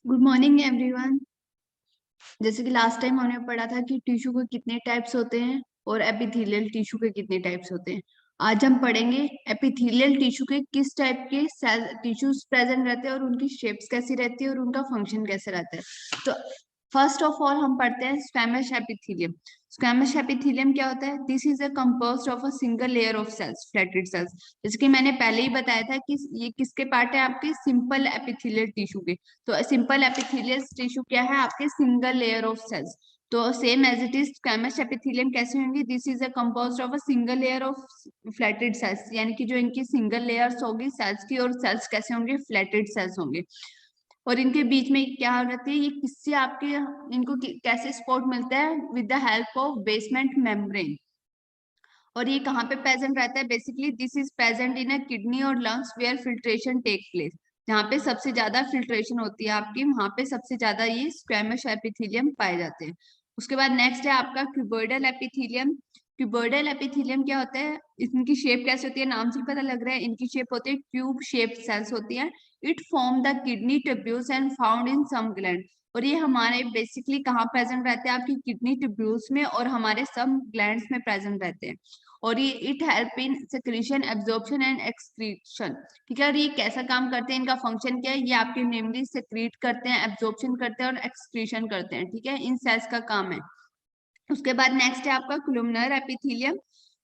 Good morning everyone. जैसे कि last time हमने पढ़ा था कि टिश्यू के कितने टाइप्स होते हैं और एपिथेलियल टिश्यू के कितने टाइप्स होते हैं। आज हम पढ़ेंगे एपिथेलियल टिश्यू के किस टाइप के सेल टिश्यूज प्रेजेंट रहते हैं और उनकी शेप्स कैसी रहती है और उनका फंक्शन कैसे रहता है। तो फर्स्ट ऑफ ऑल हम पढ़ते हैं स्क्वैमस एपिथेलियम। स्क्वैमस एपिथेलियम क्या होता है? This is a composed of a single layer of cells, flatted cells. जैसे कि मैंने पहले ही बताया था कि ये किसके पार्ट है, आपके सिंपल एपिथेलियल टिश्यू के। तो सिंपल एपिथेलियल टिश्यू क्या है? आपके सिंगल लेयर ऑफ सेल्स। तो same as it is squamous epithelium कैसे होंगे? This is a composed of a single layer of flatted cells, यानी कि जो इनकी सिंगल लेयर्स होगी सेल्स की, और सेल्स कैसे होंगे? फ्लैटेड सेल्स होंगे। और इनके बीच में क्या रहती है? ये किससे आपके इनको कैसे सपोर्ट मिलता है? With the help of basement membrane. और ये कहाँ पे प्रेजेंट रहता है? Basically this is present in a kidney और lungs where filtration take place. जहाँ पे सबसे ज्यादा फिल्ट्रेशन होती है आपकी, वहां पे सबसे ज्यादा ये स्क्वैमस एपिथेलियम पाए जाते हैं। उसके बाद नेक्स्ट है आपका क्यूबोइडल एपिथेलियम। क्यूबोइडल एपिथेलियम क्या होता है? इनकी शेप कैसे होती है? नाम से पता लग रहा है, इनकी शेप होती है क्यूब शेप्ड सेल्स होती है। It form the kidney tubules and found in some gland. और ये हमारे बेसिकली कहाँ प्रेजेंट रहते हैं? आपकी किडनी ट्यूब्यूल्स में और हमारे सम ग्लैंड्स में प्रेजेंट रहते हैं। और ये it help in secretion, absorption and excretion. ठीक है, और ये कैसा काम करते हैं? इनका फंक्शन क्या है? ये आपके मेमोरी सेक्रीट करते हैं, एब्जॉर्प्शन करते हैं और एक्सक्रीशन करते हैं। ठीक है, इन सेल्स का काम है। उसके बाद नेक्स्ट है आपका columnar epithelium.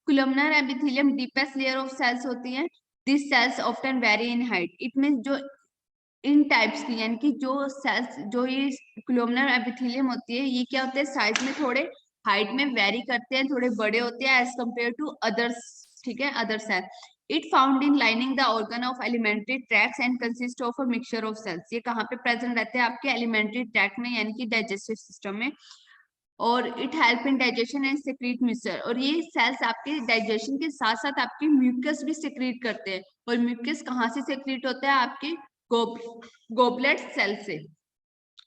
Columnar epithelium deepest layer of cells होती है। This cells often vary in height. It mean जो इन टाइप्स की, यानी कि जो सेल्स, जो ये कोलुमनर एपिथेलियम होती है, ये क्या होते हैं? साइज में थोड़े हाइट में वेरी करते हैं, थोड़े बड़े होते हैं एज कम्पेयर टू अदर्स। ठीक है, other cell. It found in lining the organ of alimentary tracts and consist of a mixture of cells. ये कहाँ पे प्रेजेंट रहते हैं? आपके एलिमेंट्री ट्रैक्ट में, यानी कि डाइजेस्टिव सिस्टम में। और it help in digestion and secrete mucus. और ये सेल्स आपके डाइजेशन के साथ साथ आपके म्यूकस भी सेक्रीट करते हैं। और म्यूकस कहाँ से सेक्रीट होता है? आपके गोबलेट सेल से।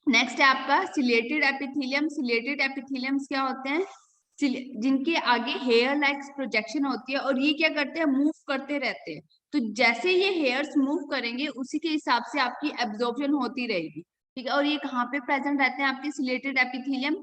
नेक्स्ट है आपका सिलेटेड एपिथेलियम। सिलेटेड एपिथेलियम्स क्या होते हैं? जिनके आगे हेयर लाइक प्रोजेक्शन होती है, और ये क्या करते हैं? मूव करते रहते हैं। तो जैसे ये हेयर्स मूव करेंगे, उसी के हिसाब से आपकी एब्जॉर्प्शन होती रहेगी। ठीक है, और ये कहाँ पे प्रेजेंट रहते हैं आपके सिलेटेड एपिथेलियम?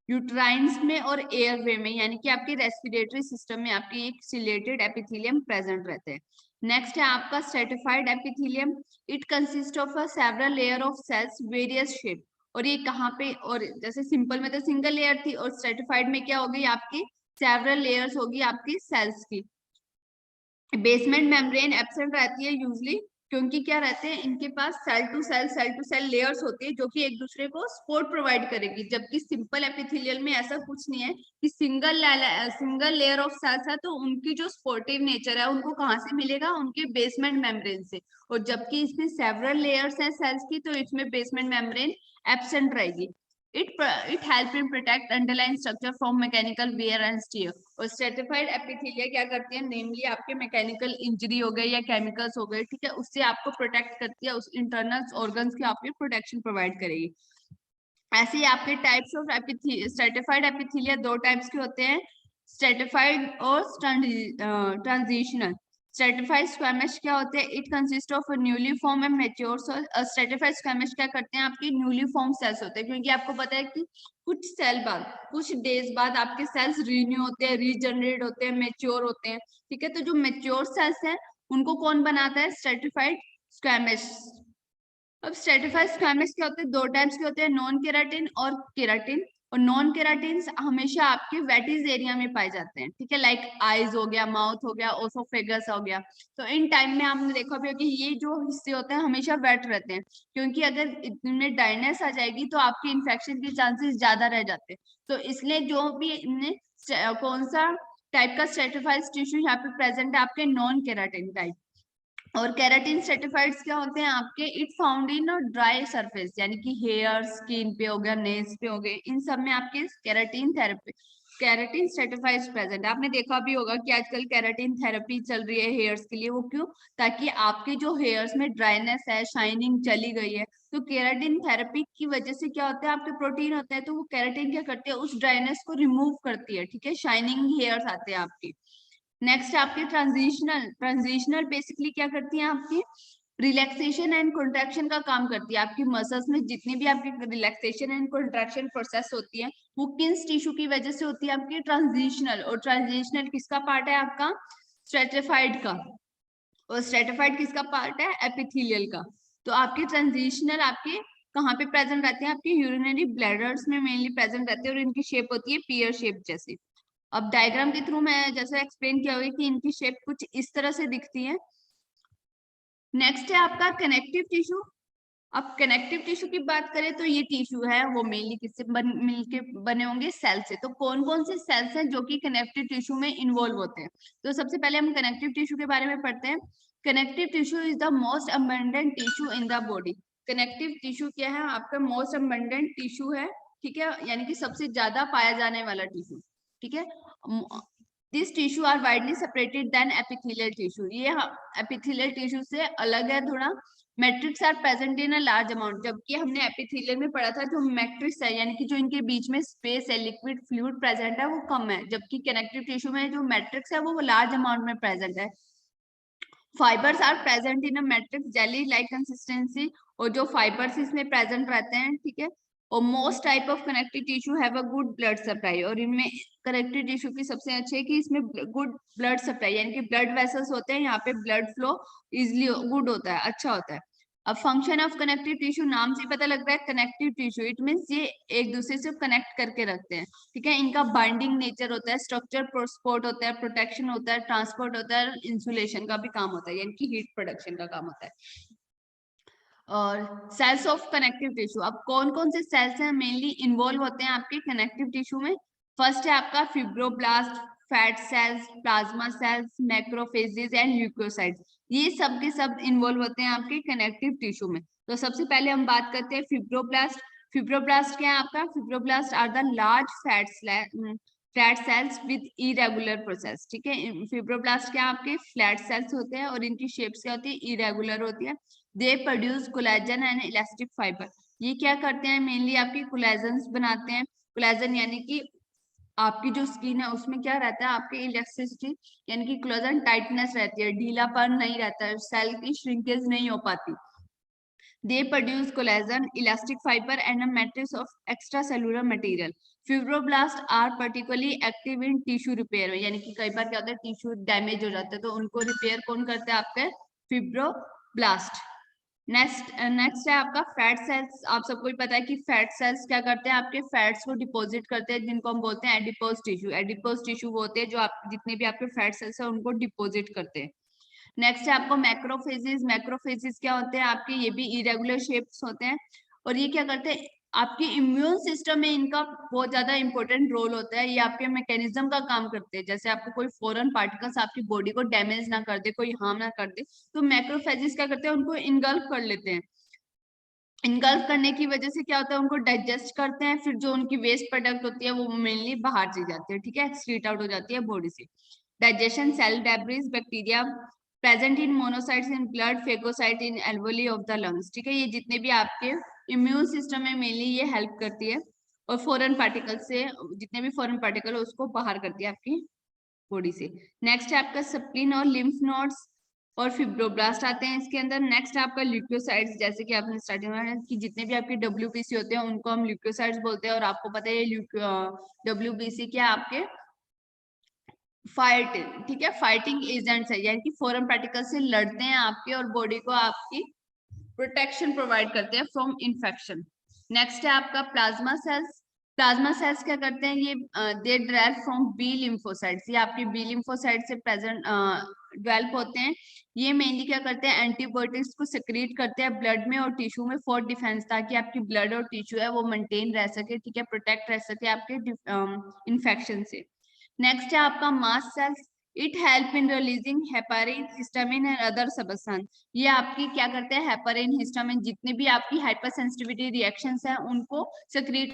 यूट्राइन्स में और एयरवे में, यानी कि आपके रेस्पिरेटरी सिस्टम में आपके एक सिलेटेड एपिथेलियम प्रेजेंट रहते हैं। नेक्स्ट है आपका stratified epithelium. It consist of a several layer of cells various shape. और ये कहाँ पे? और जैसे सिंपल में तो सिंगल लेयर थी, और स्ट्रेटिफाइड में क्या होगी? आपकी सेवरल लेयर्स होगी आपकी सेल्स की। बेसमेंट मेम्ब्रेन एब्सेंट रहती है यूजली, क्योंकि क्या रहते हैं इनके पास? सेल टू सेल लेयर्स होती है, जो कि एक दूसरे को सपोर्ट प्रोवाइड करेगी। जबकि सिंपल एपिथेलियल में ऐसा कुछ नहीं है कि सिंगल लेयर ऑफ सेल्स है, तो उनकी जो सपोर्टिव नेचर है उनको कहाँ से मिलेगा? उनके बेसमेंट मेम्ब्रेन से। और जबकि इसमें सेवरल लेयर्स है सेल्स की, तो इसमें बेसमेंट मेम्ब्रेन एब्सेंट रहेगी। It help in protect underline structure from mechanical wear and tear. और स्ट्रेटिफाइड एपिथेलिया क्या करती है? नेमली आपके मैकेनिकल इंजरी हो गई या केमिकल्स हो गए, ठीक है, उससे आपको प्रोटेक्ट करती है, उस इंटरनल ऑर्गन्स की आपकी प्रोटेक्शन प्रोवाइड करेगी। ऐसे ही आपके टाइप्स ऑफ स्ट्रेटिफाइड एपिथेलिया दो टाइप्स के होते हैं, स्ट्रेटिफाइड और ट्रांजिशनल। स्ट्रेटिफाइड स्क्वैमस क्या होते हैं? It consist of newly form and mature cell. Stratified squamous क्या करते हैं? आपके न्यूली फॉर्म सेल्स होते हैं, क्योंकि आपको पता है कि कुछ सेल बाद, कुछ डेज बाद आपके सेल्स रीन्यू होते हैं, रीजनरेट होते हैं, मेच्योर होते हैं। ठीक है, तो जो मेच्योर सेल्स हैं उनको कौन बनाता है? Stratified squamous. अब स्ट्रेटिफाइड स्क्वैमस क्या होते हैं? दो टाइप्स के होते हैं, नॉन केराटिन और केराटिन। और नॉन केराटिन हमेशा आपके वेटिस एरिया में पाए जाते हैं। ठीक है, लाइक आईज हो गया, माउथ हो गया, ओसोफेगस हो गया। तो इन टाइम में आपने देखा भी होगा कि ये जो हिस्से होते हैं हमेशा वेट रहते हैं, क्योंकि अगर इनमें ड्राइनेस आ जाएगी तो आपके इन्फेक्शन के चांसेस ज्यादा रह जाते हैं। तो इसलिए जो भी इनने कौन सा टाइप का स्ट्रेटिफाइड टिश्यू यहाँ पे प्रेजेंट है? आपके नॉन केराटिन टाइप। और केराटिन स्ट्रेटिफाइड्स क्या होते हैं आपके? It found in dry surface, यानी कि हेयर, स्किन पे हो गया, नेल्स पे हो गए, इन सब में आपके केराटिन थेरेपी, केराटिन स्ट्रेटिफाइड्स प्रेजेंट है। आपने देखा भी होगा कि आजकल केराटिन थेरेपी चल रही है हेयर्स के लिए। वो क्यों? ताकि आपके जो हेयर्स में ड्राइनेस है, शाइनिंग चली गई है, तो केराटिन थेरेपी की वजह से क्या होता है? आपके प्रोटीन होता है, तो वो केराटिन क्या करती है? उस ड्राइनेस को रिमूव करती है। ठीक है, शाइनिंग हेयर्स आते हैं आपके। नेक्स्ट आपके ट्रांजिशनल। ट्रांजिशनल बेसिकली क्या करती हैं आपकी? रिलैक्सेशन एंड कॉन्ट्रैक्शन का काम करती है। आपकी मसल्स में जितनी भी आपकी रिलैक्सेशन एंड कॉन्ट्रैक्शन प्रोसेस होती है वो किस टिश्यू की वजह से होती है? आपकी ट्रांजिशनल। और ट्रांजिशनल किसका पार्ट है? आपका स्ट्रेटिफाइड का। और स्ट्रेटिफाइड किसका पार्ट है? एपिथेलियल का। तो आपके ट्रांजिशनल आपके कहाँ पे प्रेजेंट रहते हैं? आपके यूरिनरी ब्लैडर्स में मेनली प्रेजेंट रहते हैं और इनकी शेप होती है पीयर शेप जैसे। अब डायग्राम के थ्रू मैं जैसे एक्सप्लेन किया हुआ कि इनकी शेप कुछ इस तरह से दिखती है। नेक्स्ट है आपका कनेक्टिव टिश्यू। अब कनेक्टिव टिश्यू की बात करें तो ये टिश्यू है वो मेनली किससे मिलके बने होंगे? सेल से। तो कौन कौन से सेल्स हैं जो कि कनेक्टिव टिश्यू में इन्वॉल्व होते हैं? तो सबसे पहले हम कनेक्टिव टिश्यू के बारे में पढ़ते हैं। Connective tissue is the most abundant tissue in the body. Connective tissue क्या है? आपका मोस्ट अबंडेंट टिश्यू है, ठीक है, यानी कि सबसे ज्यादा पाया जाने वाला टिश्यू, ठीक है। This tissue are widely separated then epithelial tissue. ये एपिथेलियल टिश्यू से अलग है थोड़ा। Matrix are present in a large amount. जबकि हमने एपिथेलियल में पढ़ा था जो मैट्रिक्स है यानी कि जो इनके बीच में स्पेस है, लिक्विड फ्लूइड प्रेजेंट है, वो कम है। जबकि कनेक्टिव टिश्यू में जो मैट्रिक्स है वो लार्ज अमाउंट में प्रेजेंट है। Fibres are present in a matrix jelly like consistency. और जो फाइबर्स इसमें प्रेजेंट रहते हैं, ठीक है। और most type of connective tissue have a good blood supply. और इनमें कनेक्टिव टिश्यू की सबसे अच्छी है कि इसमें गुड ब्लड सप्लाई यानी कि ब्लड वेसल्स होते हैं, यहाँ पे ब्लड फ्लो इजिली गुड होता है, अच्छा होता है। अब फंक्शन ऑफ कनेक्टिव टिश्यू नाम से पता लग रहा है कनेक्टिव टिश्यू, इट मींस ये एक दूसरे से कनेक्ट करके रखते हैं, ठीक है। इनका बाइंडिंग नेचर होता है, स्ट्रक्चर सपोर्ट होता है, प्रोटेक्शन होता है, ट्रांसपोर्ट होता है, इंसुलेशन का भी काम होता है यानी कि हीट प्रोडक्शन का काम होता है। और सेल्स ऑफ कनेक्टिव टिश्यू, अब कौन कौन से सेल्स हैं मेनली इन्वॉल्व होते हैं आपके कनेक्टिव टिश्यू में? फर्स्ट है आपका fibroblast, fat cells, plasma cells, macrophages and leukocytes. ये सब के सब इन्वॉल्व होते हैं आपके कनेक्टिव टिश्यू में। तो सबसे पहले हम बात करते हैं फिब्रोब्लास्ट। फिब्रोब्लास्ट क्या है आपका? Fibroblast are the large flat cells with irregular process, ठीक है। फिब्रोब्लास्ट क्या आपके फ्लैट सेल्स होते हैं और इनकी शेप्स क्या होती है? इरेगुलर होती है। They produce collagen and elastic fibre. ये क्या करते हैं? मेनली आपकी कोलेजन बनाते हैं। कोलेजन यानी कि आपकी जो स्किन है उसमें क्या रहता है? आपके इलास्टिसिटी यानी कि कोलेजन टाइटनेस रहती है, ढीलापन नहीं रहता है, सेल की श्रिंकेज नहीं हो पाती। They produce collagen, elastic fiber, and a matrix of extracellular material. Fibroblasts are particularly active in tissue repair. यानी कि कई बार क्या होता है? टिश्यू डैमेज हो जाता है तो उनको रिपेयर कौन करते हैं? आपके फिब्रोब्लास्ट। नेक्स्ट है आपका फैट सेल्स। आप सबको ही पता है कि फैट सेल्स क्या करते हैं? आपके फैट्स को डिपॉजिट करते हैं, जिनको हम बोलते हैं एडिपोज टिश्यू। एडिपोज टिश्यू वो होते हैं जो आप जितने भी आपके फैट सेल्स है उनको डिपॉजिट करते हैं। नेक्स्ट है आपको मैक्रोफेजेस। मैक्रोफेजेस क्या होते हैं आपके? ये भी इरेगुलर शेप्स होते हैं और ये क्या करते हैं? आपके इम्यून सिस्टम में इनका बहुत ज्यादा इंपॉर्टेंट रोल होता है। ये आपके मैकेनिज्म का काम करते हैं। जैसे आपको कोई फॉरेन पार्टिकल्स आपकी बॉडी को डैमेज ना कर दे, कोई हार्म ना कर दे, तो मैक्रोफेजेस क्या करते हैं? उनको इनगल्फ कर लेते हैं। इनगल्फ करने की वजह से क्या होता है? उनको डाइजेस्ट करते हैं, फिर जो उनकी वेस्ट प्रोडक्ट होती है वो मेनली बाहर चली जाती है, ठीक है, एक्सक्रीट आउट हो जाती है बॉडी से। Digestion, cell debris, bacteria present in monocytes in blood, phagocyte in alveoli of the lungs, ठीक है। ये जितने भी आपके इम्यून सिस्टम में मेनली ये हेल्प करती है और फॉरेन पार्टिकल से जितने भी फॉरेन पार्टिकल है उसको बाहर करती है आपकी बॉडी से। नेक्स्ट है आपका स्प्लीन और लिम्फ नोड्स और फिब्रोब्लास्ट आते हैं इसके अंदर। नेक्स्ट है आपका ल्यूकोसाइट्स। जैसे कि आपने स्टार्टिंग में कि जितने भी आपके डब्ल्यूबीसी होते हैं उनको हम ल्यूकोसाइट्स बोलते हैं। और आपको पता है डब्ल्यूबीसी क्या आपके फाइट, ठीक है, फाइटिंग एजेंट्स है यानी कि फॉरेन पार्टिकल से लड़ते हैं आपके और बॉडी को आपकी प्रोटेक्शन प्रोवाइड करते हैं फ्रॉम इन्फेक्शन। नेक्स्ट है आपका प्लाज्मा सेल्स। प्लाज्मा सेल्स क्या करते हैं? ये they develop from B lymphocytes. ये आपके बी लिम्फोसाइट से प्रेजेंट डेवलप होते हैं। ये मेनली क्या करते हैं? एंटीबॉडीज को सिक्रीट करते हैं ब्लड में और टिश्यू में फॉर डिफेंस, ताकि आपकी ब्लड और टिश्यू है वो मेंटेन रह सके, ठीक है, प्रोटेक्ट रह सके आपके इन्फेक्शन से। नेक्स्ट है आपका mast cells. It help in releasing heparin, histamine and other substance. ये आपकी क्या करते हैं? हेपारिन, हिस्टामिन, जितने भी आपकी हाइपर सेंसिटिविटी रिएक्शंस हैं उनको सिक्रीट